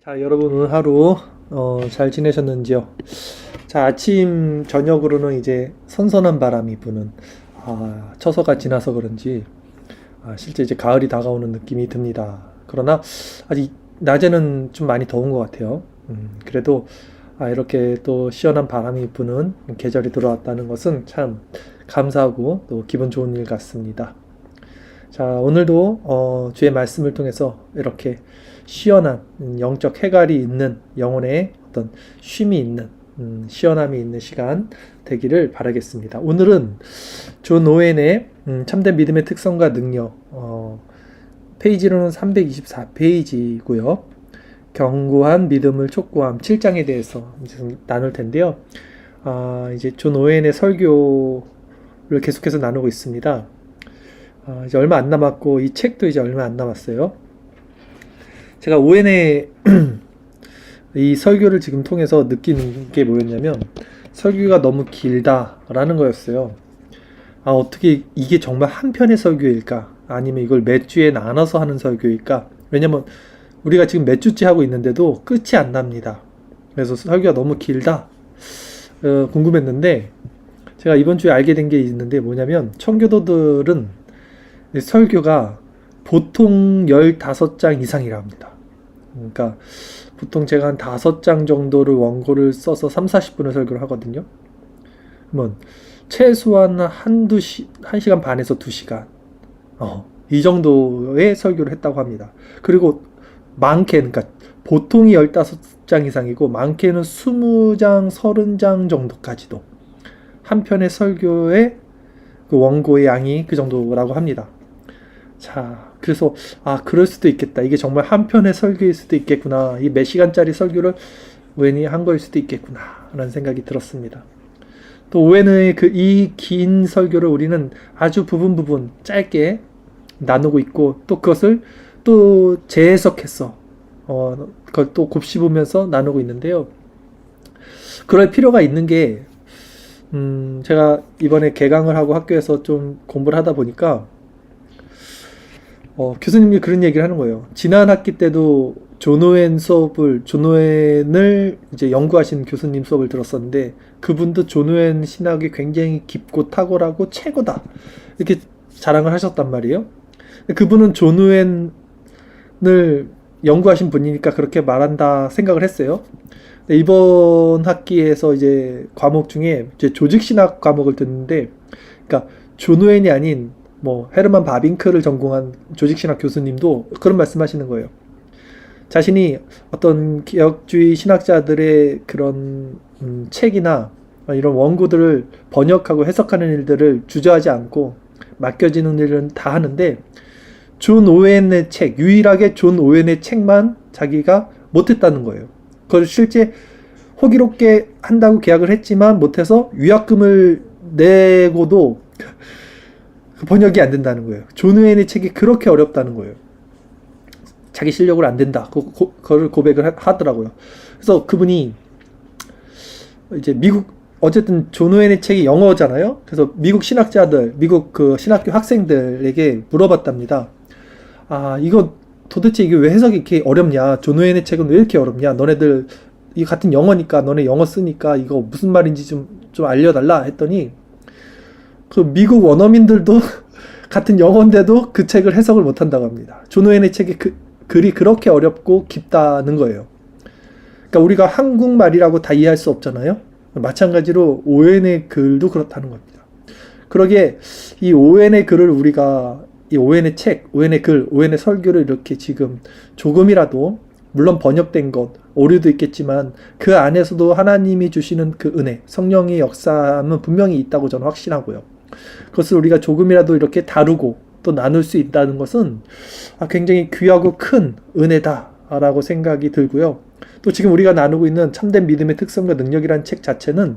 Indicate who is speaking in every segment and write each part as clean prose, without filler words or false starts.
Speaker 1: 자, 여러분 오늘 하루 잘 지내셨는지요? 자, 아침 저녁으로는 이제 선선한 바람이 부는 처서가 지나서 그런지 실제 이제 가을이 다가오는 느낌이 듭니다. 그러나 아직 낮에는 좀 많이 더운 것 같아요. 그래도 이렇게 또 시원한 바람이 부는 계절이 들어왔다는 것은 참 감사하고 또 기분 좋은 일 같습니다. 자, 오늘도 주의 말씀을 통해서 이렇게 시원한 영적 해갈이 있는 영혼의 어떤 쉼이 있는 시원함이 있는 시간 되기를 바라겠습니다. 오늘은 존 오웬의 참된 믿음의 특성과 능력 페이지로는 324페이지고요. 견고한 믿음을 촉구함 7장에 대해서 좀 나눌 텐데요. 이제 존 오웬의 설교를 계속해서 나누고 있습니다. 이제 얼마 안 남았고 이 책도 이제 얼마 안 남았어요. 제가 오웬의 이 설교를 지금 통해서 느끼는 게 뭐였냐면 설교가 너무 길다라는 거였어요. 어떻게 이게 정말 한 편의 설교일까? 아니면 이걸 몇 주에 나눠서 하는 설교일까? 왜냐면 우리가 지금 몇 주째 하고 있는데도 끝이 안 납니다. 그래서 설교가 너무 길다 궁금했는데 제가 이번 주에 알게 된 게 있는데 뭐냐면 청교도들은 설교가 보통 15장 이상이라 합니다. 그러니까 보통 제가 한 5장 정도를 원고를 써서 3-40분을 설교를 하거든요. 그러면 최소한 1시간 반에서 2시간 이 정도의 설교를 했다고 합니다. 그리고 많게는 그러니까 보통이 15장 이상이고 많게는 20장, 30장 정도까지도 한 편의 설교의 그 원고의 양이 그 정도라고 합니다. 자, 그래서 그럴 수도 있겠다. 이게 정말 한 편의 설교일 수도 있겠구나. 이 몇 시간짜리 설교를 오웬이 한 거일 수도 있겠구나 라는 생각이 들었습니다. 또 오웬의 이 긴 설교를 우리는 아주 부분 짧게 나누고 있고 또 그것을 또 재해석해서 그걸 또 곱씹으면서 나누고 있는데요. 그럴 필요가 있는 게 제가 이번에 개강을 하고 학교에서 좀 공부를 하다 보니까 교수님이 그런 얘기를 하는 거예요. 지난 학기 때도 존 오웬을 이제 연구하신 교수님 수업을 들었었는데 그분도 존 오웬 신학이 굉장히 깊고 탁월하고 최고다 이렇게 자랑을 하셨단 말이에요. 그분은 존 오웬을 연구하신 분이니까 그렇게 말한다 생각을 했어요. 이번 학기에서 이제 과목 중에 이제 조직신학 과목을 듣는데, 그러니까 존 오웬이 아닌 헤르만 바빙크를 전공한 조직신학 교수님도 그런 말씀하시는 거예요. 자신이 어떤 개혁주의 신학자들의 그런 책이나 이런 원고들을 번역하고 해석하는 일들을 주저하지 않고 맡겨지는 일은 다 하는데 존 오웬의 책, 유일하게 존 오웬의 책만 자기가 못했다는 거예요. 그걸 실제 호기롭게 한다고 계약을 했지만 못해서 위약금을 내고도 번역이 안 된다는 거예요. 존 오웬의 책이 그렇게 어렵다는 거예요. 자기 실력으로 안 된다. 그거를 고백을 하더라고요. 그래서 그분이 이제 어쨌든 존 오웬의 책이 영어잖아요. 그래서 미국 신학자들, 미국 그 신학교 학생들에게 물어봤답니다. 이거 도대체 이게 왜 해석이 이렇게 어렵냐? 존 오웬의 책은 왜 이렇게 어렵냐? 너네들 이 같은 영어니까 너네 영어 쓰니까 이거 무슨 말인지 좀 알려달라 했더니 그 미국 원어민들도 같은 영어인데도 그 책을 해석을 못한다고 합니다. 존 오웬의 책이 글이 그렇게 어렵고 깊다는 거예요. 그러니까 우리가 한국말이라고 다 이해할 수 없잖아요. 마찬가지로 오웬의 글도 그렇다는 겁니다. 그러기에 이 오웬의 글을 우리가 이 오웬의 책, 오웬의 글, 오웬의 설교를 이렇게 지금 조금이라도 물론 번역된 것, 오류도 있겠지만 그 안에서도 하나님이 주시는 그 은혜, 성령의 역사는 분명히 있다고 저는 확신하고요. 그것을 우리가 조금이라도 이렇게 다루고 또 나눌 수 있다는 것은 굉장히 귀하고 큰 은혜다라고 생각이 들고요. 또 지금 우리가 나누고 있는 참된 믿음의 특성과 능력이라는 책 자체는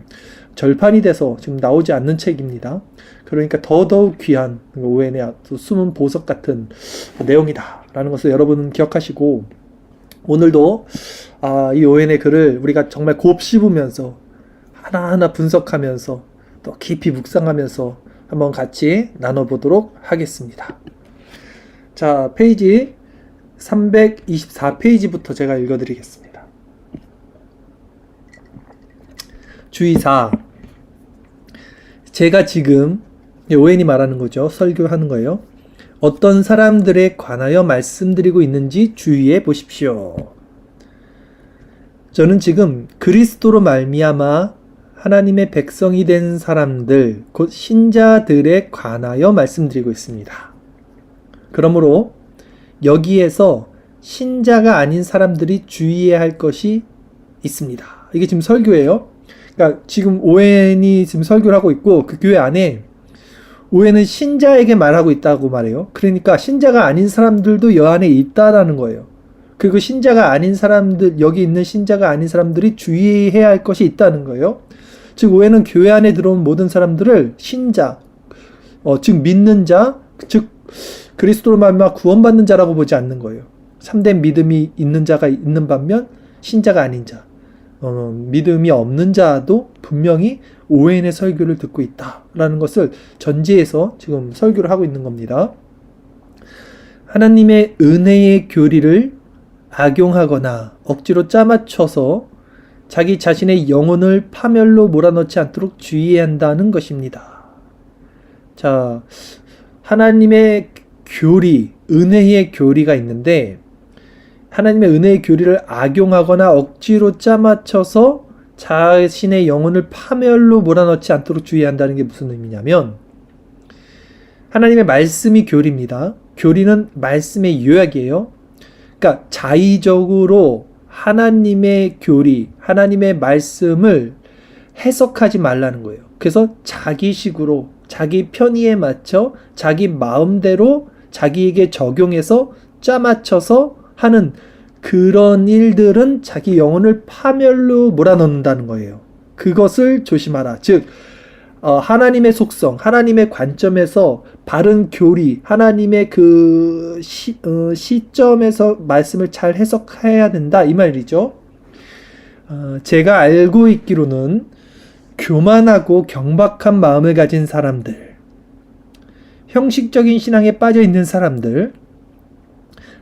Speaker 1: 절판이 돼서 지금 나오지 않는 책입니다. 그러니까 더더욱 귀한 오웬의 숨은 보석 같은 내용이다라는 것을 여러분은 기억하시고 오늘도 이 오웬의 글을 우리가 정말 곱씹으면서 하나하나 분석하면서 또 깊이 묵상하면서 한번 같이 나눠보도록 하겠습니다. 자, 페이지 324페이지부터 제가 읽어드리겠습니다. 주의사. 제가 지금 오웬이 말하는 거죠. 설교하는 거예요. 어떤 사람들에 관하여 말씀드리고 있는지 주의해 보십시오. 저는 지금 그리스도로 말미암아 하나님의 백성이 된 사람들, 곧 신자들에 관하여 말씀드리고 있습니다. 그러므로 여기에서 신자가 아닌 사람들이 주의해야 할 것이 있습니다. 이게 지금 설교예요. 그러니까 지금 오웬이 지금 설교를 하고 있고 그 교회 안에 오웬은 신자에게 말하고 있다고 말해요. 그러니까 신자가 아닌 사람들도 여 안에 있다라는 거예요. 그리고 신자가 아닌 사람들, 여기 있는 신자가 아닌 사람들이 주의해야 할 것이 있다는 거예요. 즉 오웬은 교회 안에 들어온 모든 사람들을 신자, 즉 믿는 자, 즉 그리스도로 말미암아 구원받는 자라고 보지 않는 거예요. 참된 믿음이 있는 자가 있는 반면 신자가 아닌 자, 믿음이 없는 자도 분명히 오웬의 설교를 듣고 있다라는 것을 전제해서 지금 설교를 하고 있는 겁니다. 하나님의 은혜의 교리를 악용하거나 억지로 짜맞춰서 자기 자신의 영혼을 파멸로 몰아넣지 않도록 주의해야 한다는 것입니다. 자, 하나님의 교리, 은혜의 교리가 있는데 하나님의 은혜의 교리를 악용하거나 억지로 짜맞춰서 자신의 영혼을 파멸로 몰아넣지 않도록 주의해야 한다는 게 무슨 의미냐면 하나님의 말씀이 교리입니다. 교리는 말씀의 요약이에요. 그러니까 자의적으로 하나님의 교리, 하나님의 말씀을 해석하지 말라는 거예요. 그래서 자기식으로, 자기 편의에 맞춰, 자기 마음대로 자기에게 적용해서 짜맞춰서 하는 그런 일들은 자기 영혼을 파멸로 몰아넣는다는 거예요. 그것을 조심하라. 즉 하나님의 속성, 하나님의 관점에서 바른 교리, 하나님의 그 시점에서 말씀을 잘 해석해야 된다 이 말이죠. 제가 알고 있기로는 교만하고 경박한 마음을 가진 사람들, 형식적인 신앙에 빠져 있는 사람들,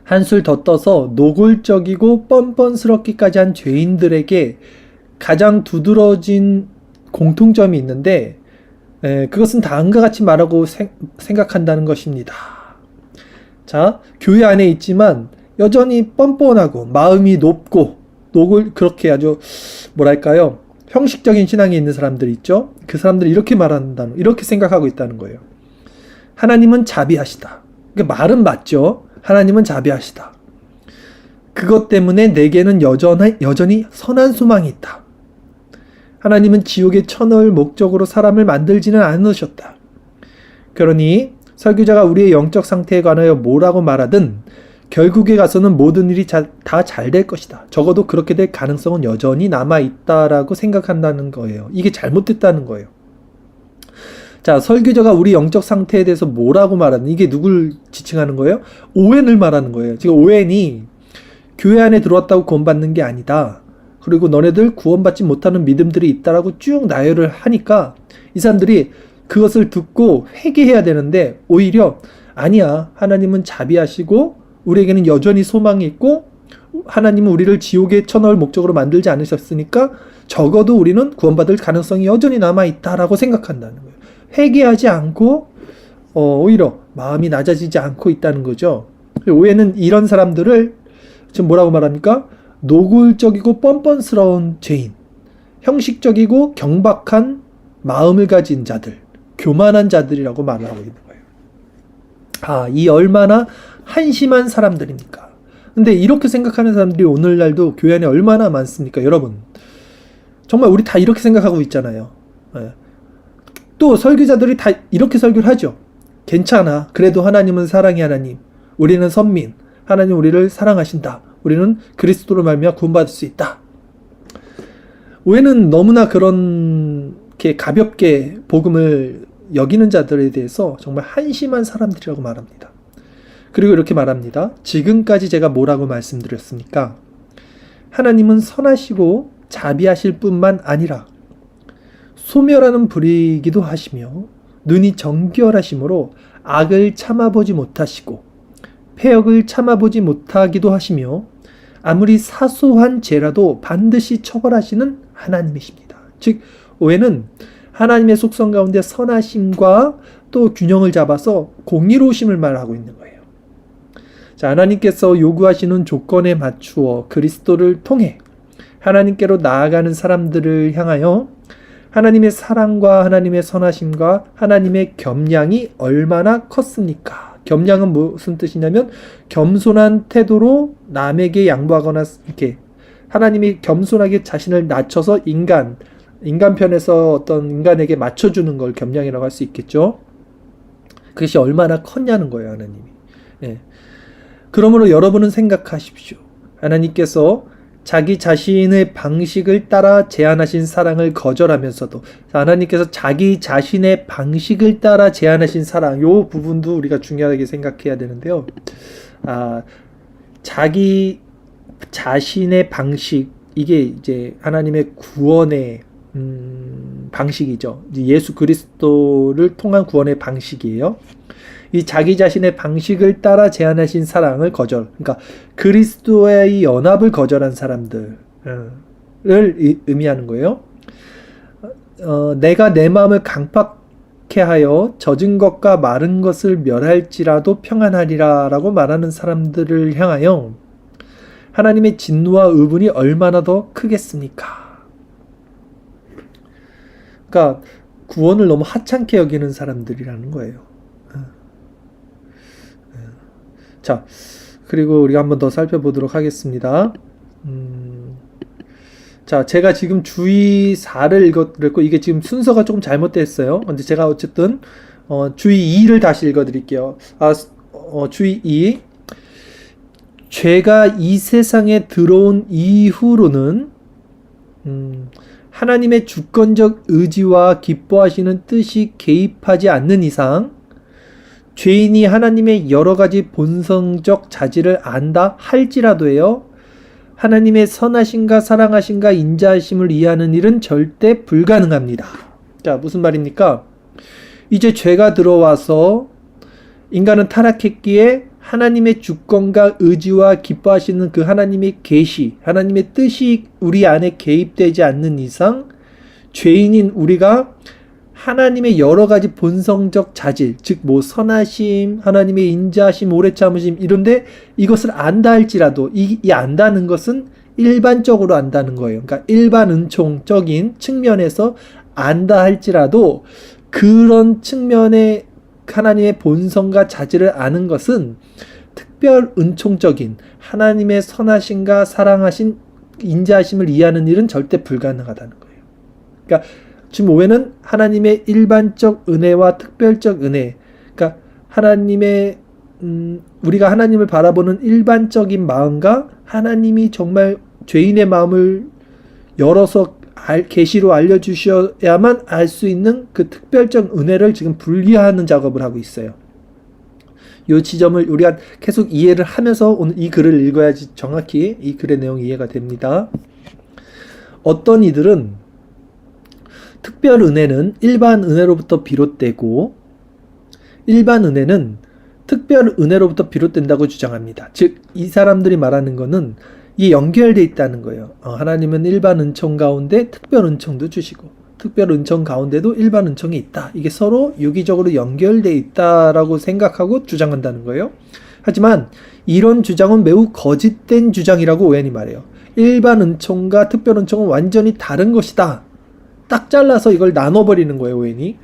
Speaker 1: 한술 더 떠서 노골적이고 뻔뻔스럽기까지 한 죄인들에게 가장 두드러진 공통점이 있는데 그것은 다음과 같이 말하고 생각한다는 것입니다. 자, 교회 안에 있지만 여전히 뻔뻔하고 마음이 높고 그렇게 아주 뭐랄까요? 형식적인 신앙에 있는 사람들 있죠? 그 사람들이 이렇게 말한다는, 이렇게 생각하고 있다는 거예요. 하나님은 자비하시다. 그러니까 말은 맞죠? 하나님은 자비하시다. 그것 때문에 내게는 여전히 선한 소망이 있다. 하나님은 지옥에 쳐넣을 목적으로 사람을 만들지는 않으셨다. 그러니 설교자가 우리의 영적 상태에 관하여 뭐라고 말하든 결국에 가서는 모든 일이 다 잘 될 것이다. 적어도 그렇게 될 가능성은 여전히 남아있다라고 생각한다는 거예요. 이게 잘못됐다는 거예요. 자, 설교자가 우리 영적 상태에 대해서 뭐라고 말하는, 이게 누굴 지칭하는 거예요? 오웬을 말하는 거예요. 지금 오웬이 교회 안에 들어왔다고 구원받는 게 아니다. 그리고 너네들 구원받지 못하는 믿음들이 있다라고 쭉 나열을 하니까 이 사람들이 그것을 듣고 회개해야 되는데 오히려 아니야, 하나님은 자비하시고 우리에게는 여전히 소망이 있고 하나님은 우리를 지옥에 쳐넣을 목적으로 만들지 않으셨으니까 적어도 우리는 구원받을 가능성이 여전히 남아있다라고 생각한다는 거예요. 회개하지 않고 오히려 마음이 낮아지지 않고 있다는 거죠. 오해는 이런 사람들을 지금 뭐라고 말합니까? 노골적이고 뻔뻔스러운 죄인, 형식적이고 경박한 마음을 가진 자들, 교만한 자들이라고 말을 하고 있는 거예요. 이 얼마나 한심한 사람들입니까? 근데 이렇게 생각하는 사람들이 오늘날도 교회 안에 얼마나 많습니까? 여러분, 정말 우리 다 이렇게 생각하고 있잖아요. 또 설교자들이 다 이렇게 설교를 하죠. 괜찮아. 그래도 하나님은 사랑의 하나님. 우리는 선민. 하나님 우리를 사랑하신다. 우리는 그리스도로 말미암아 구원받을 수 있다. 오해는 너무나 그렇게 가볍게 복음을 여기는 자들에 대해서 정말 한심한 사람들이라고 말합니다. 그리고 이렇게 말합니다. 지금까지 제가 뭐라고 말씀드렸습니까? 하나님은 선하시고 자비하실 뿐만 아니라 소멸하는 불이기도 하시며 눈이 정결하심으로 악을 참아보지 못하시고 폐역을 참아보지 못하기도 하시며 아무리 사소한 죄라도 반드시 처벌하시는 하나님이십니다. 즉 오해는 하나님의 속성 가운데 선하심과 또 균형을 잡아서 공의로우심을 말하고 있는 거예요. 자, 하나님께서 요구하시는 조건에 맞추어 그리스도를 통해 하나님께로 나아가는 사람들을 향하여 하나님의 사랑과 하나님의 선하심과 하나님의 겸양이 얼마나 컸습니까? 겸양은 무슨 뜻이냐면 겸손한 태도로 남에게 양보하거나 이렇게 하나님이 겸손하게 자신을 낮춰서 인간 편에서 어떤 인간에게 맞춰주는 걸 겸양이라고 할 수 있겠죠. 그것이 얼마나 컸냐는 거예요, 하나님이. 예. 그러므로 여러분은 생각하십시오. 하나님께서 자기 자신의 방식을 따라 제안하신 사랑을 거절하면서도 하나님께서 자기 자신의 방식을 따라 제안하신 사랑, 요 부분도 우리가 중요하게 생각해야 되는데요. 자기 자신의 방식, 이게 이제 하나님의 구원의 방식이죠. 예수 그리스도를 통한 구원의 방식이에요. 이 자기 자신의 방식을 따라 제안하신 사랑을 거절, 그러니까 그리스도의 연합을 거절한 사람들을 의미하는 거예요. 내가 내 마음을 강팍해 하여 젖은 것과 마른 것을 멸할지라도 평안하리라 라고 말하는 사람들을 향하여 하나님의 진노와 의분이 얼마나 더 크겠습니까? 그러니까 구원을 너무 하찮게 여기는 사람들이라는 거예요. 자, 그리고 우리가 한번 더 살펴보도록 하겠습니다. 자, 제가 지금 주의 4를 읽어드렸고, 이게 지금 순서가 조금 잘못됐어요. 근데 제가 어쨌든, 주의 2를 다시 읽어드릴게요. 주의 2. 죄가 이 세상에 들어온 이후로는, 하나님의 주권적 의지와 기뻐하시는 뜻이 개입하지 않는 이상, 죄인이 하나님의 여러 가지 본성적 자질을 안다 할지라도요, 하나님의 선하심과 사랑하심과 인자하심을 이해하는 일은 절대 불가능합니다. 자, 무슨 말입니까? 이제 죄가 들어와서 인간은 타락했기에 하나님의 주권과 의지와 기뻐하시는 그 하나님의 계시, 하나님의 뜻이 우리 안에 개입되지 않는 이상 죄인인 우리가 하나님의 여러 가지 본성적 자질, 즉 뭐 선하심, 하나님의 인자하심, 오래 참으심 이런데 이것을 안다 할지라도 이 안다는 것은 일반적으로 안다는 거예요. 그러니까 일반 은총적인 측면에서 안다 할지라도 그런 측면의 하나님의 본성과 자질을 아는 것은 특별 은총적인 하나님의 선하심과 사랑하신 인자하심을 이해하는 일은 절대 불가능하다는 거예요. 그러니까 지금 오해는 하나님의 일반적 은혜와 특별적 은혜, 그러니까 하나님의 우리가 하나님을 바라보는 일반적인 마음과 하나님이 정말 죄인의 마음을 열어서 계시로 알려주셔야만 알 수 있는 그 특별적 은혜를 지금 분리하는 작업을 하고 있어요. 이 지점을 우리가 계속 이해를 하면서 오늘 이 글을 읽어야지 정확히 이 글의 내용이 이해가 됩니다. 어떤 이들은 특별 은혜는 일반 은혜로부터 비롯되고 일반 은혜는 특별 은혜로부터 비롯된다고 주장합니다. 즉, 이 사람들이 말하는 것은 이게 연결되어 있다는 거예요. 하나님은 일반 은총 가운데 특별 은총도 주시고 특별 은총 가운데도 일반 은총이 있다. 이게 서로 유기적으로 연결되어 있다라고 생각하고 주장한다는 거예요. 하지만 이런 주장은 매우 거짓된 주장이라고 오웬이 말해요. 일반 은총과 특별 은총은 완전히 다른 것이다. 딱 잘라서 이걸 나눠버리는 거예요, 오웬이.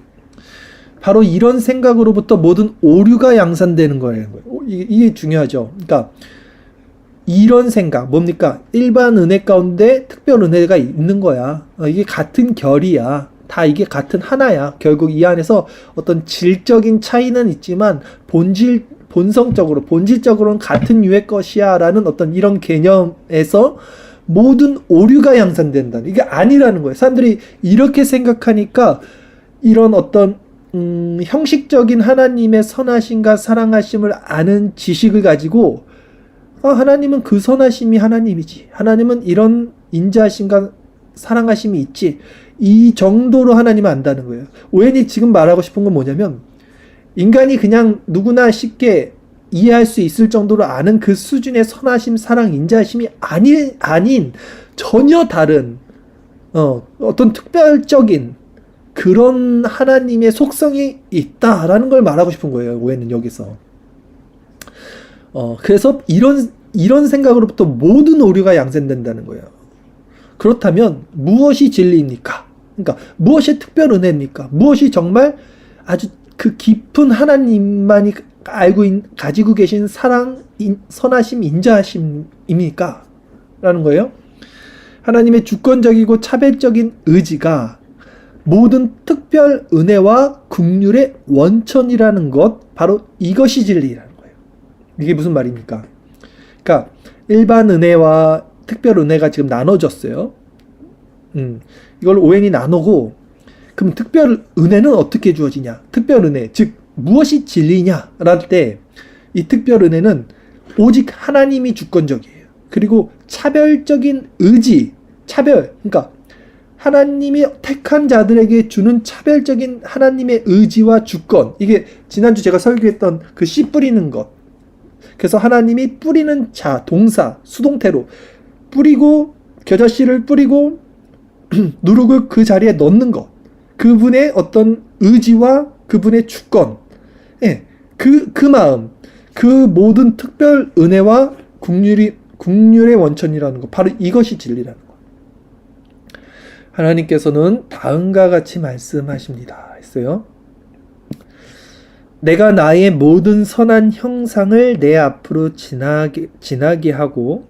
Speaker 1: 바로 이런 생각으로부터 모든 오류가 양산되는 거예요. 이게 중요하죠. 그러니까 이런 생각, 뭡니까? 일반 은혜 가운데 특별 은혜가 있는 거야. 이게 같은 결이야. 다 이게 같은 하나야. 결국 이 안에서 어떤 질적인 차이는 있지만 본질적으로는 같은 유의 것이야 라는 어떤 이런 개념에서 모든 오류가 양산된다는, 이게 아니라는 거예요. 사람들이 이렇게 생각하니까 이런 어떤 형식적인 하나님의 선하심과 사랑하심을 아는 지식을 가지고 하나님은 그 선하심이 하나님이지, 하나님은 이런 인자하심과 사랑하심이 있지, 이 정도로 하나님을 안다는 거예요. 오웬이 지금 말하고 싶은 건 뭐냐면 인간이 그냥 누구나 쉽게 이해할 수 있을 정도로 아는 그 수준의 선하심, 사랑, 인자하심이 아닌 전혀 다른 어떤 특별적인 그런 하나님의 속성이 있다라는 걸 말하고 싶은 거예요. 오해는 여기서. 그래서 이런 생각으로부터 모든 오류가 양산된다는 거예요. 그렇다면 무엇이 진리입니까? 그러니까 무엇이 특별 은혜입니까? 무엇이 정말 아주 그 깊은 하나님만이 가지고 계신 사랑, 선하심, 인자하심입니까? 라는 거예요. 하나님의 주권적이고 차별적인 의지가 모든 특별 은혜와 긍휼의 원천이라는 것, 바로 이것이 진리라는 거예요. 이게 무슨 말입니까? 그러니까 일반 은혜와 특별 은혜가 지금 나눠졌어요. 이걸 오행이 나누고, 그럼 특별 은혜는 어떻게 주어지냐? 특별 은혜, 즉 무엇이 진리냐? 랄 때 이 특별 은혜는 오직 하나님이 주권적이에요. 그리고 차별적인 의지, 그러니까 하나님이 택한 자들에게 주는 차별적인 하나님의 의지와 주권. 이게 지난주 제가 설교했던 그 씨 뿌리는 것. 그래서 하나님이 뿌리는 자, 동사, 수동태로 뿌리고, 겨자씨를 뿌리고 누룩을 그 자리에 넣는 것. 그분의 어떤 의지와 그분의 주권. 예, 그 마음, 그 모든 특별 은혜와 긍휼의 원천이라는 것. 바로 이것이 진리라는 것. 하나님께서는 다음과 같이 말씀하십니다. 했어요. 내가 나의 모든 선한 형상을 내 앞으로 지나게 하고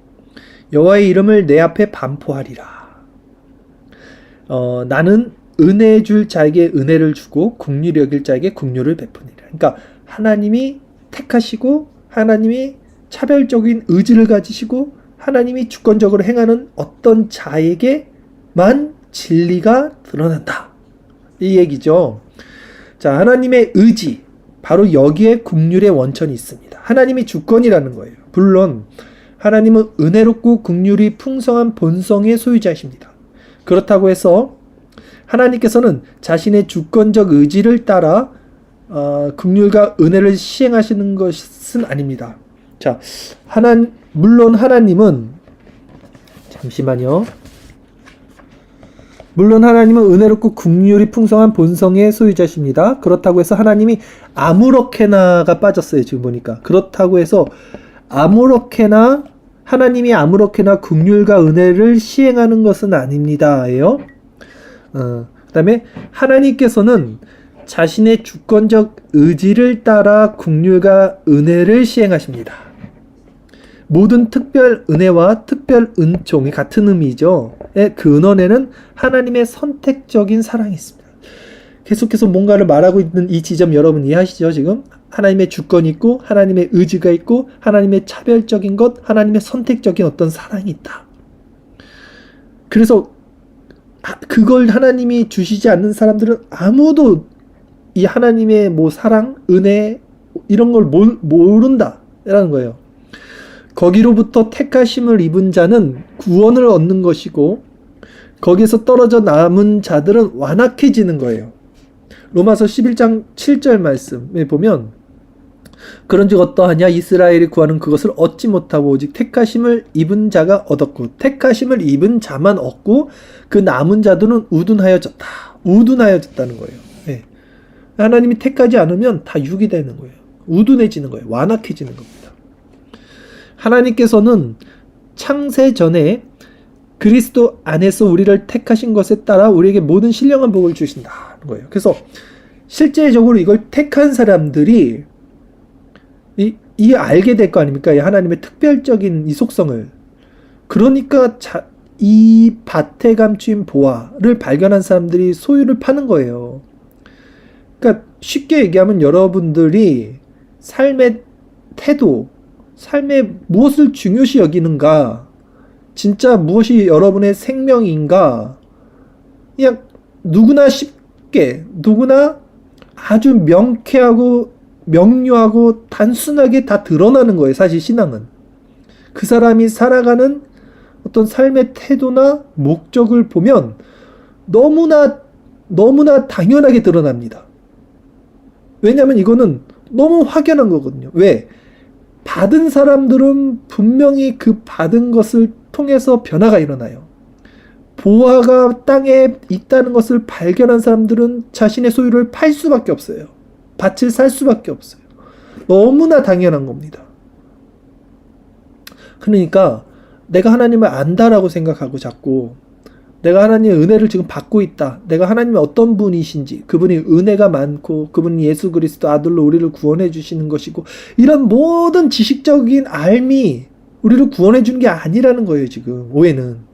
Speaker 1: 여호와의 이름을 내 앞에 반포하리라. 나는 은혜 줄 자에게 은혜를 주고 긍휼히 여길 자에게 긍휼을 베푸니라. 그러니까 하나님이 택하시고 하나님이 차별적인 의지를 가지시고 하나님이 주권적으로 행하는 어떤 자에게만 진리가 드러난다. 이 얘기죠. 자, 하나님의 의지, 바로 여기에 긍휼의 원천이 있습니다. 하나님이 주권이라는 거예요. 물론 하나님은 은혜롭고 긍휼이 풍성한 본성의 소유자이십니다. 그렇다고 해서 하나님께서는 자신의 주권적 의지를 따라 긍휼과 은혜를 시행하시는 것은 아닙니다. 자, 물론 하나님은, 잠시만요. 물론 하나님은 은혜롭고 긍휼이 풍성한 본성의 소유자십니다. 그렇다고 해서 하나님이 아무렇게나가 빠졌어요. 지금 보니까. 그렇다고 해서 하나님이 아무렇게나 긍휼과 은혜를 시행하는 것은 아닙니다예요. 그 다음에 하나님께서는 자신의 주권적 의지를 따라 긍휼과 은혜를 시행하십니다. 모든 특별 은혜와 특별 은총이 같은 의미죠. 그 근원에는 하나님의 선택적인 사랑이 있습니다. 계속해서 뭔가를 말하고 있는 이 지점 여러분 이해하시죠? 지금 하나님의 주권이 있고 하나님의 의지가 있고 하나님의 차별적인 것, 하나님의 선택적인 어떤 사랑이 있다. 그래서 그걸 하나님이 주시지 않는 사람들은 아무도 이 하나님의 뭐 사랑, 은혜 이런 걸 모른다라는 거예요. 거기로부터 택하심을 입은 자는 구원을 얻는 것이고 거기에서 떨어져 남은 자들은 완악해지는 거예요. 로마서 11장 7절 말씀에 보면 그런즉 어떠하냐 이스라엘이 구하는 그것을 얻지 못하고 오직 택하심을 입은 자가 얻었고 택하심을 입은 자만 얻고 그 남은 자들은 우둔하여졌다는 거예요. 네. 하나님이 택하지 않으면 다 육이 되는 거예요. 우둔해지는 거예요. 완악해지는 겁니다. 하나님께서는 창세 전에 그리스도 안에서 우리를 택하신 것에 따라 우리에게 모든 신령한 복을 주신다는 거예요. 그래서 실제적으로 이걸 택한 사람들이 이 알게 될 거 아닙니까? 이 하나님의 특별적인 이 속성을. 그러니까 이 밭에 감추인 보화를 발견한 사람들이 소유를 파는 거예요. 그러니까 쉽게 얘기하면 여러분들이 삶의 태도, 삶에 무엇을 중요시 여기는가, 진짜 무엇이 여러분의 생명인가, 그냥 누구나 쉽게, 누구나 아주 명쾌하고 명료하고 단순하게 다 드러나는 거예요. 사실 신앙은 그 사람이 살아가는 어떤 삶의 태도나 목적을 보면 너무나 당연하게 드러납니다. 왜냐하면 이거는 너무 확연한 거거든요. 왜? 받은 사람들은 분명히 그 받은 것을 통해서 변화가 일어나요. 보화가 땅에 있다는 것을 발견한 사람들은 자신의 소유를 팔 수밖에 없어요. 밭을 살 수밖에 없어요. 너무나 당연한 겁니다. 그러니까 내가 하나님을 안다라고 생각하고 자꾸 내가 하나님의 은혜를 지금 받고 있다. 내가 하나님의 어떤 분이신지, 그분이 은혜가 많고 그분이 예수 그리스도 아들로 우리를 구원해 주시는 것이고, 이런 모든 지식적인 알미 우리를 구원해 주는 게 아니라는 거예요. 지금 오해는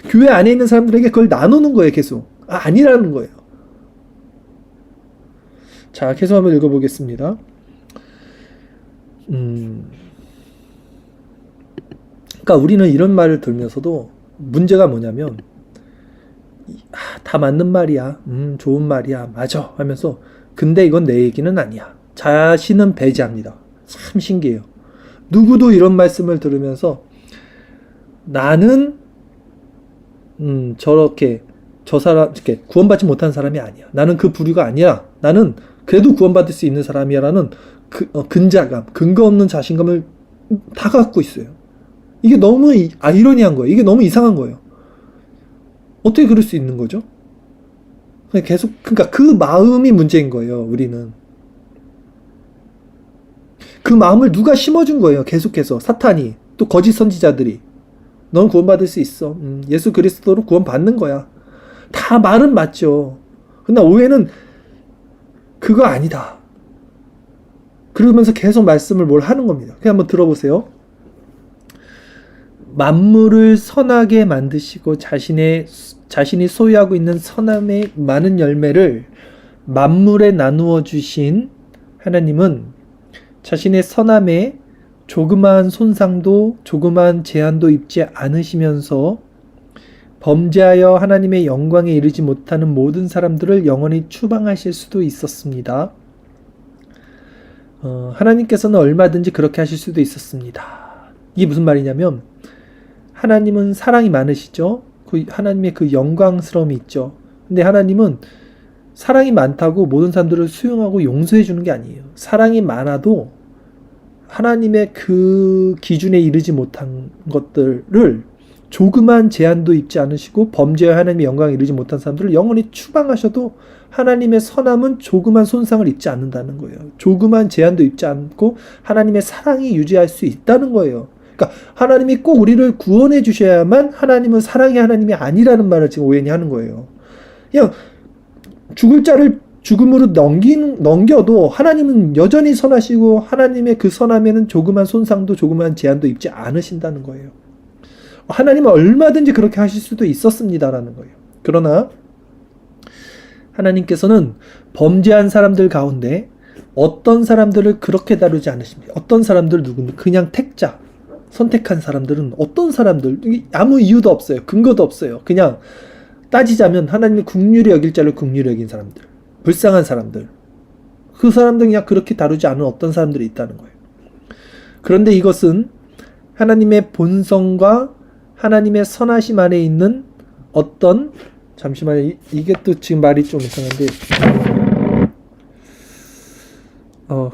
Speaker 1: 교회 안에 있는 사람들에게 그걸 나누는 거예요. 계속 아니라는 거예요. 자, 계속 한번 읽어보겠습니다. 그러니까 우리는 이런 말을 들면서도 문제가 뭐냐면, 다 맞는 말이야. 좋은 말이야. 맞아. 하면서, 근데 이건 내 얘기는 아니야. 자신은 배제합니다. 참 신기해요. 누구도 이런 말씀을 들으면서 나는 저렇게 저 사람 이렇게 구원받지 못한 사람이 아니야. 나는 그 부류가 아니야. 나는 그래도 구원받을 수 있는 사람이야라는 근자감, 근거 없는 자신감을 다 갖고 있어요. 이게 너무 아이러니한 거예요. 이게 너무 이상한 거예요. 어떻게 그럴 수 있는 거죠? 계속, 그러니까 그 마음이 문제인 거예요. 우리는 그 마음을 누가 심어준 거예요. 계속해서 사탄이, 또 거짓 선지자들이. 넌 구원받을 수 있어. 예수 그리스도로 구원받는 거야. 다 말은 맞죠. 그러나 오해는 그거 아니다. 그러면서 계속 말씀을 뭘 하는 겁니다. 그냥 한번 들어보세요. 만물을 선하게 만드시고 자신이 소유하고 있는 선함의 많은 열매를 만물에 나누어 주신 하나님은 자신의 선함에 조그마한 손상도 조그마한 제한도 입지 않으시면서 범죄하여 하나님의 영광에 이르지 못하는 모든 사람들을 영원히 추방하실 수도 있었습니다. 하나님께서는 얼마든지 그렇게 하실 수도 있었습니다. 이게 무슨 말이냐면, 하나님은 사랑이 많으시죠. 하나님의 그 영광스러움이 있죠. 근데 하나님은 사랑이 많다고 모든 사람들을 수용하고 용서해 주는 게 아니에요. 사랑이 많아도 하나님의 그 기준에 이르지 못한 것들을 조그만 제한도 입지 않으시고 범죄와 하나님의 영광에 이르지 못한 사람들을 영원히 추방하셔도 하나님의 선함은 조그만 손상을 입지 않는다는 거예요. 조그만 제한도 입지 않고 하나님의 사랑이 유지할 수 있다는 거예요. 그러니까 하나님이 꼭 우리를 구원해 주셔야만 하나님은 사랑의 하나님이 아니라는 말을 지금 오해니 하는 거예요. 그냥 죽을 자를 죽음으로 넘겨도 하나님은 여전히 선하시고 하나님의 그 선함에는 조그만 손상도 조그만 제한도 입지 않으신다는 거예요. 하나님은 얼마든지 그렇게 하실 수도 있었습니다라는 거예요. 그러나 하나님께서는 범죄한 사람들 가운데 어떤 사람들을 그렇게 다루지 않으십니다. 어떤 사람들 누구는 그냥 택자, 선택한 사람들은 어떤 사람들, 아무 이유도 없어요. 근거도 없어요. 그냥 따지자면 하나님이 긍휼히 여길 자를 긍휼히 여긴 사람들, 불쌍한 사람들, 그 사람들 그냥 그렇게 다루지 않은 어떤 사람들이 있다는 거예요. 그런데 이것은 하나님의 본성과 하나님의 선하심 안에 있는 어떤, 잠시만요. 이게 또 지금 말이 좀 이상한데,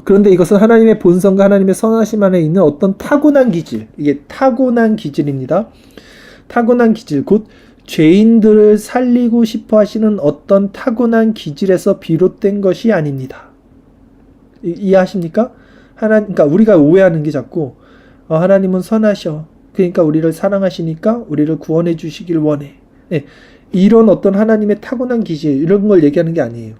Speaker 1: 그런데 이것은 하나님의 본성과 하나님의 선하심 안에 있는 어떤 타고난 기질, 이게 타고난 기질입니다. 타고난 기질, 곧 죄인들을 살리고 싶어 하시는 어떤 타고난 기질에서 비롯된 것이 아닙니다. 이해하십니까? 그러니까 우리가 오해하는 게 자꾸, 하나님은 선하셔. 그러니까 우리를 사랑하시니까 우리를 구원해 주시길 원해. 네, 이런 어떤 하나님의 타고난 기질, 이런 걸 얘기하는 게 아니에요.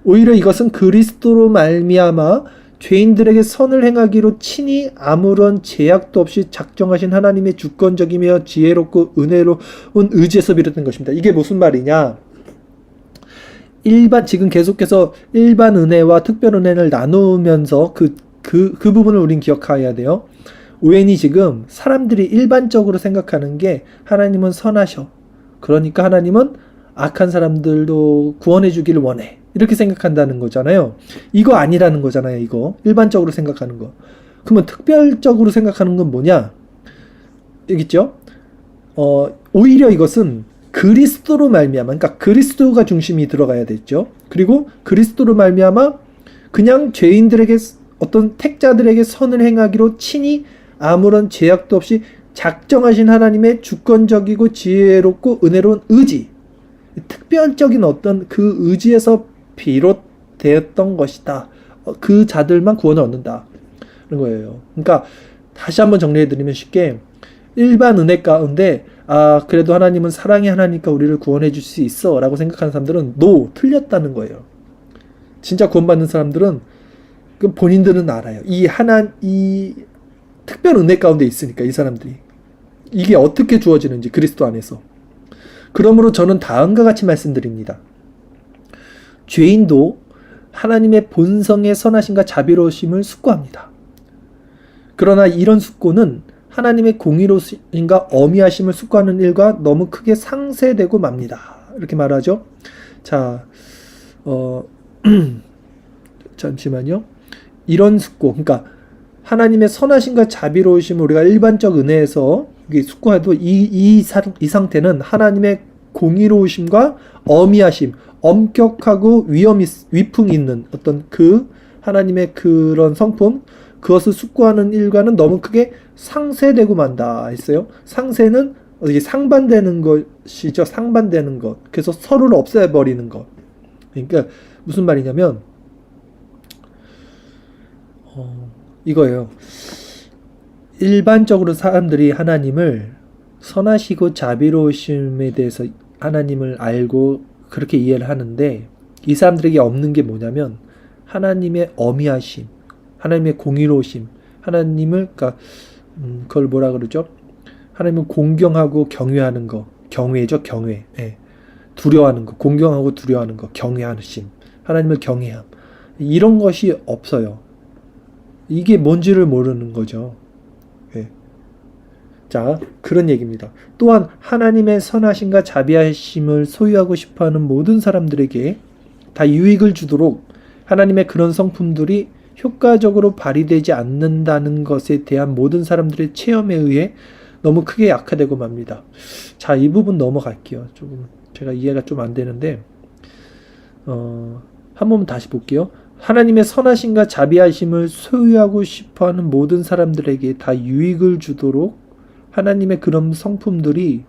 Speaker 1: 오히려 이것은 그리스도로 말미암아 죄인들에게 선을 행하기로 친히 아무런 제약도 없이 작정하신 하나님의 주권적이며 지혜롭고 은혜로운 의지에서 비롯된 것입니다. 이게 무슨 말이냐? 지금 계속해서 일반 은혜와 특별 은혜를 나누면서 그 부분을 우린 기억해야 돼요. 오웬이 지금 사람들이 일반적으로 생각하는 게 하나님은 선하셔. 그러니까 하나님은 악한 사람들도 구원해 주기를 원해. 이렇게 생각한다는 거잖아요. 이거 아니라는 거잖아요. 이거 일반적으로 생각하는 거. 그러면 특별적으로 생각하는 건 뭐냐? 여기 있죠? 오히려 이것은 그리스도로 말미암아, 그러니까 그리스도가 중심이 들어가야 됐죠. 그리고 그리스도로 말미암아 그냥 죄인들에게 어떤 택자들에게 선을 행하기로 친히 아무런 제약도 없이 작정하신 하나님의 주권적이고 지혜롭고 은혜로운 의지, 특별적인 어떤 그 의지에서 비롯되었던 것이다. 그 자들만 구원을 얻는다. 그런 거예요. 그러니까 다시 한번 정리해드리면 쉽게 일반 은혜 가운데 그래도 하나님은 사랑의 하나니까 우리를 구원해 줄 수 있어 라고 생각하는 사람들은 틀렸다는 거예요. 진짜 구원받는 사람들은 본인들은 알아요. 이 특별 은혜 가운데 있으니까 이 사람들이 이게 어떻게 주어지는지 그리스도 안에서. 그러므로 저는 다음과 같이 말씀드립니다. 죄인도 하나님의 본성의 선하심과 자비로우심을 숙고합니다. 그러나 이런 숙고는 하나님의 공의로우심과 어미하심을 숙고하는 일과 너무 크게 상쇄되고 맙니다. 이렇게 말하죠. 자, 잠시만요. 이런 숙고, 그러니까 하나님의 선하심과 자비로우심을 우리가 일반적 은혜에서 숙고해도 이 상태는 하나님의 공의로우심과 어미하심, 엄격하고 위풍이 있는 어떤 그 하나님의 그런 성품, 그것을 숙고하는 일과는 너무 크게 상쇄되고 만다 했어요. 상쇄는 이게 상반되는 것이죠. 상반되는 것. 그래서 서로를 없애버리는 것. 그러니까 무슨 말이냐면 이거예요. 일반적으로 사람들이 하나님을 선하시고 자비로우심에 대해서 하나님을 알고 그렇게 이해를 하는데 이 사람들에게 없는 게 뭐냐면 하나님의 어미하심, 하나님의 공의로우심, 하나님을 그걸 뭐라 그러죠? 하나님을 공경하고 경외하는 거, 경외죠, 경외. 예. 두려워하는 거, 공경하고 두려워하는 거, 경외하심, 하나님을 경외함. 이런 것이 없어요. 이게 뭔지를 모르는 거죠. 예. 자, 그런 얘기입니다. 또한 하나님의 선하심과 자비하심을 소유하고 싶어하는 모든 사람들에게 다 유익을 주도록 하나님의 그런 성품들이 효과적으로 발휘되지 않는다는 것에 대한 모든 사람들의 체험에 의해 너무 크게 약화되고 맙니다. 자, 이 부분 넘어갈게요. 조금 제가 이해가 좀 안 되는데 한 번 다시 볼게요. 하나님의 선하심과 자비하심을 소유하고 싶어하는 모든 사람들에게 다 유익을 주도록 하나님의 그런 성품들이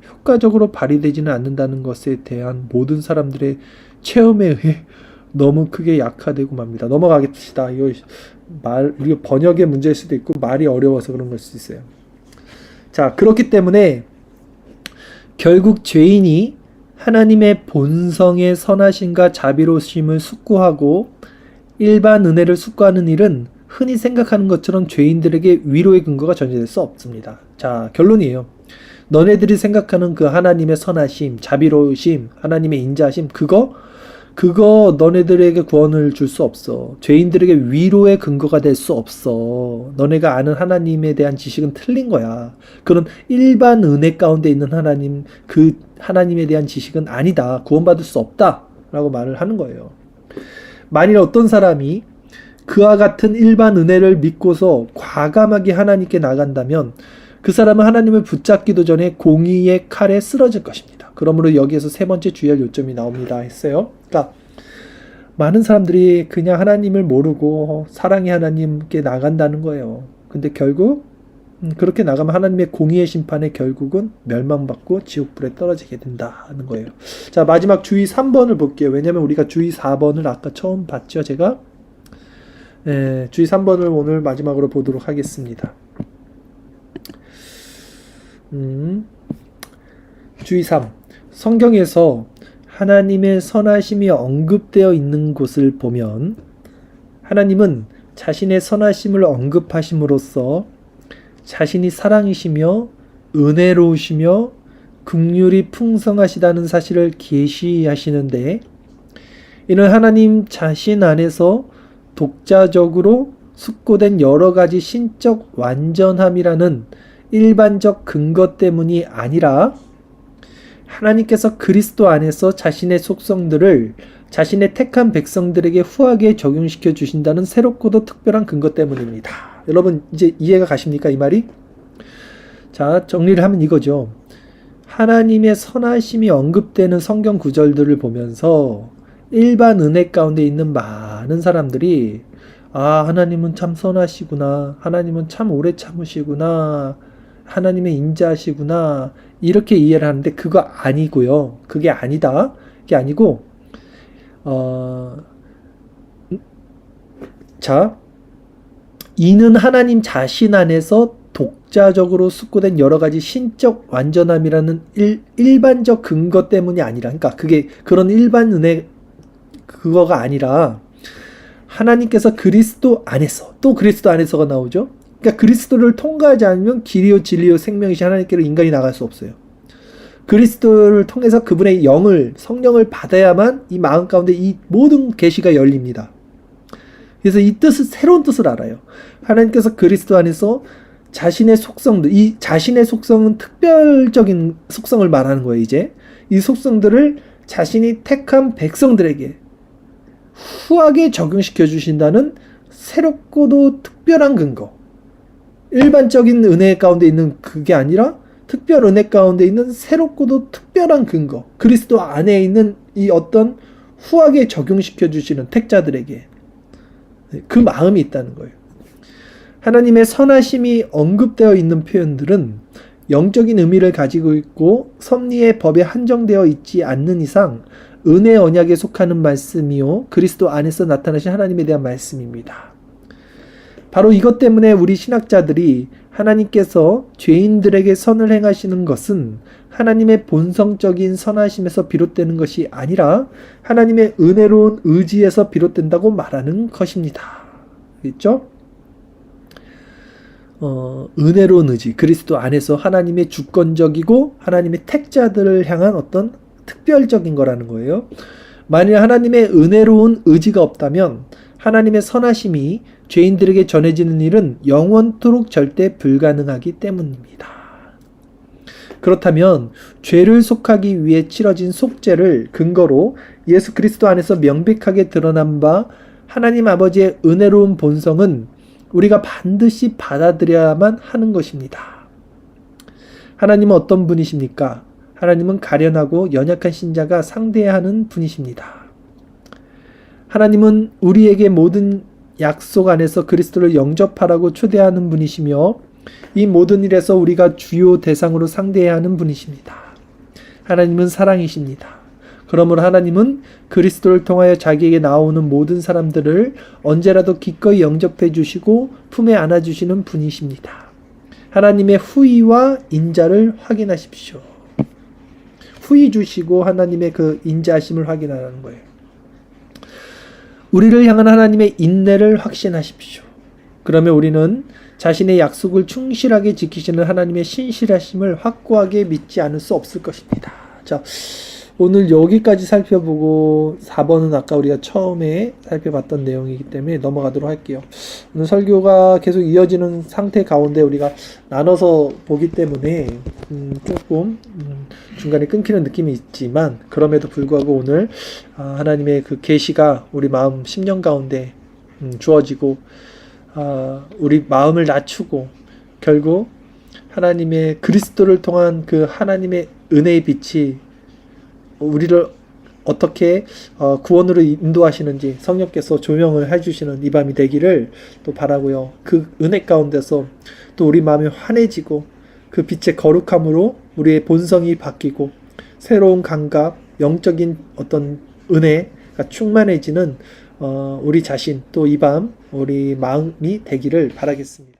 Speaker 1: 효과적으로 발휘되지는 않는다는 것에 대한 모든 사람들의 체험에 의해 너무 크게 약화되고 맙니다. 넘어가겠습니다. 이거 번역의 문제일 수도 있고 말이 어려워서 그런 걸 수도 있어요. 자, 그렇기 때문에 결국 죄인이 하나님의 본성의 선하심과 자비로우심을 숙고하고 일반 은혜를 숙고하는 일은 흔히 생각하는 것처럼 죄인들에게 위로의 근거가 전혀 될 수 없습니다. 자, 결론이에요. 너네들이 생각하는 그 하나님의 선하심, 자비로우심, 하나님의 인자하심, 그거 너네들에게 구원을 줄 수 없어. 죄인들에게 위로의 근거가 될 수 없어. 너네가 아는 하나님에 대한 지식은 틀린 거야. 그런 일반 은혜 가운데 있는 하나님, 그 하나님에 대한 지식은 아니다. 구원받을 수 없다. 라고 말을 하는 거예요. 만일 어떤 사람이 그와 같은 일반 은혜를 믿고서 과감하게 하나님께 나간다면 그 사람은 하나님을 붙잡기도 전에 공의의 칼에 쓰러질 것입니다. 그러므로 여기에서 세 번째 주의할 요점이 나옵니다 했어요. 그러니까 많은 사람들이 그냥 하나님을 모르고 사랑의 하나님께 나간다는 거예요. 근데 결국 그렇게 나가면 하나님의 공의의 심판에 결국은 멸망받고 지옥불에 떨어지게 된다는 거예요. 자, 마지막 주의 3번을 볼게요. 왜냐면 우리가 주의 4번을 아까 처음 봤죠, 제가. 주의 3번을 오늘 마지막으로 보도록 하겠습니다. 주의 3. 성경에서 하나님의 선하심이 언급되어 있는 곳을 보면 하나님은 자신의 선하심을 언급하심으로써 자신이 사랑이시며 은혜로우시며 긍휼이 풍성하시다는 사실을 계시하시는데 이는 하나님 자신 안에서 독자적으로 숙고된 여러 가지 신적 완전함이라는 일반적 근거 때문이 아니라 하나님께서 그리스도 안에서 자신의 속성들을 자신의 택한 백성들에게 후하게 적용시켜 주신다는 새롭고도 특별한 근거 때문입니다. 여러분 이제 이해가 가십니까, 이 말이? 자, 정리를 하면 이거죠. 하나님의 선하심이 언급되는 성경 구절들을 보면서 일반 은혜 가운데 있는 많은 사람들이 아, 하나님은 참 선하시구나. 하나님은 참 오래 참으시구나. 하나님의 인자하시구나. 이렇게 이해를 하는데 그거 아니고요. 그게 아니다. 그게 아니고 어, 자, 이는 하나님 자신 안에서 독자적으로 숙고된 여러 가지 신적 완전함이라는 일반적 근거 때문이 아니라, 그러니까 그게 그런 일반 은혜 그거가 아니라 하나님께서 그리스도 안에서, 또 그리스도 안에서가 나오죠. 그러니까 그리스도를 통과하지 않으면 길이요 진리요 생명이신 하나님께로 인간이 나갈 수 없어요. 그리스도를 통해서 그분의 영을, 성령을 받아야만 이 마음 가운데 이 모든 계시가 열립니다. 그래서 이 뜻을, 새로운 뜻을 알아요. 하나님께서 그리스도 안에서 자신의 속성들, 이 자신의 속성은 특별적인 속성을 말하는 거예요, 이제. 이 속성들을 자신이 택한 백성들에게 후하게 적용시켜 주신다는 새롭고도 특별한 근거. 일반적인 은혜 가운데 있는 그게 아니라 특별 은혜 가운데 있는 새롭고도 특별한 근거. 그리스도 안에 있는 이 어떤 후하게 적용시켜 주시는 택자들에게 그 마음이 있다는 거예요. 하나님의 선하심이 언급되어 있는 표현들은 영적인 의미를 가지고 있고 섭리의 법에 한정되어 있지 않는 이상 은혜 언약에 속하는 말씀이요 그리스도 안에서 나타나신 하나님에 대한 말씀입니다. 바로 이것 때문에 우리 신학자들이 하나님께서 죄인들에게 선을 행하시는 것은 하나님의 본성적인 선하심에서 비롯되는 것이 아니라 하나님의 은혜로운 의지에서 비롯된다고 말하는 것입니다. 그렇죠? 은혜로운 의지, 그리스도 안에서 하나님의 주권적이고 하나님의 택자들을 향한 어떤 특별적인 거라는 거예요. 만일 하나님의 은혜로운 의지가 없다면 하나님의 선하심이 죄인들에게 전해지는 일은 영원토록 절대 불가능하기 때문입니다. 그렇다면 죄를 속하기 위해 치러진 속죄를 근거로 예수 그리스도 안에서 명백하게 드러난 바 하나님 아버지의 은혜로운 본성은 우리가 반드시 받아들여야만 하는 것입니다. 하나님은 어떤 분이십니까? 하나님은 가련하고 연약한 신자가 상대해야 하는 분이십니다. 하나님은 우리에게 모든 약속 안에서 그리스도를 영접하라고 초대하는 분이시며 이 모든 일에서 우리가 주요 대상으로 상대해야 하는 분이십니다. 하나님은 사랑이십니다. 그러므로 하나님은 그리스도를 통하여 자기에게 나오는 모든 사람들을 언제라도 기꺼이 영접해 주시고 품에 안아 주시는 분이십니다. 하나님의 후의와 인자를 확인하십시오. 후의 주시고 하나님의 그 인자하심을 확인하라는 거예요. 우리를 향한 하나님의 인내를 확신하십시오. 그러면 우리는 자신의 약속을 충실하게 지키시는 하나님의 신실하심을 확고하게 믿지 않을 수 없을 것입니다. 자, 오늘 여기까지 살펴보고 4번은 아까 우리가 처음에 살펴봤던 내용이기 때문에 넘어가도록 할게요. 오늘 설교가 계속 이어지는 상태 가운데 우리가 나눠서 보기 때문에 조금 중간에 끊기는 느낌이 있지만 그럼에도 불구하고 오늘 하나님의 그 계시가 우리 마음 심령 가운데 주어지고 우리 마음을 낮추고 결국 하나님의 그리스도를 통한 그 하나님의 은혜의 빛이 우리를 어떻게 구원으로 인도하시는지 성령께서 조명을 해주시는 이 밤이 되기를 또 바라고요. 그 은혜 가운데서 또 우리 마음이 환해지고 그 빛의 거룩함으로 우리의 본성이 바뀌고 새로운 감각, 영적인 어떤 은혜가 충만해지는 우리 자신 또 이 밤 우리 마음이 되기를 바라겠습니다.